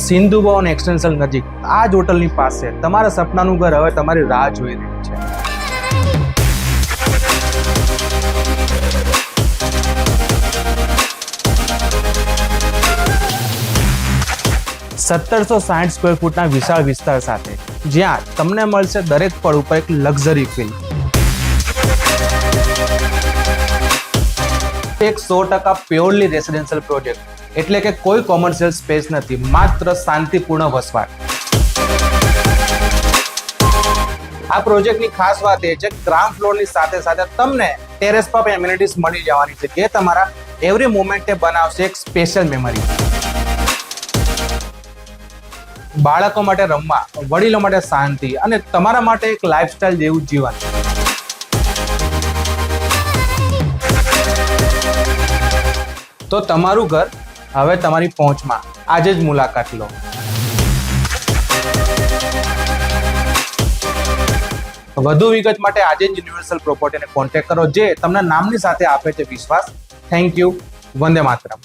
Sindhu Bhavan extension નજીક આ જ હોટલની પાસે તમારા સપનાનું ઘર હવે તમારી રાહ જોઈ રહ્યું છે. 1760 સ્ક્વેર ફૂટના વિશાળ વિસ્તાર સાથે જ્યાં તમને મળશે દરેક પળ ઉપર એક લક્ઝરી ફીલ. એક 100% પ્યોરલી રેસિડેન્શિયલ પ્રોજેક્ટ, એટલે કે કોઈ કોમર્શિયલ સ્પેસ નથી, માત્ર શાંતિપૂર્ણ વસવાટ. આ પ્રોજેક્ટની ખાસ વાત એ છે કે ગ્રાઉન્ડ ફ્લોરની સાથે સાથે તમને ટેરેસ પર એમિનિટીઝ મળી જવાની છે, જે તમારા એવરી મોમેન્ટને બનાવશે એક સ્પેશિયલ મેમરી. બાળકો માટે રમવા, વડીલો માટે શાંતિ અને તમારા માટે એક લાઈફસ્ટાઈલ જેવું જીવન. તો તમારું ઘર હવે તમારી પહોંચમાં. આજે જ મુલાકાત લો. વધુ વિગત માટે આજે જ યુનિવર્સલ પ્રોપર્ટીને કોન્ટેક્ટ કરો, જે તમને નામની સાથે આપે છે વિશ્વાસ. Thank you. વંદે માતરમ.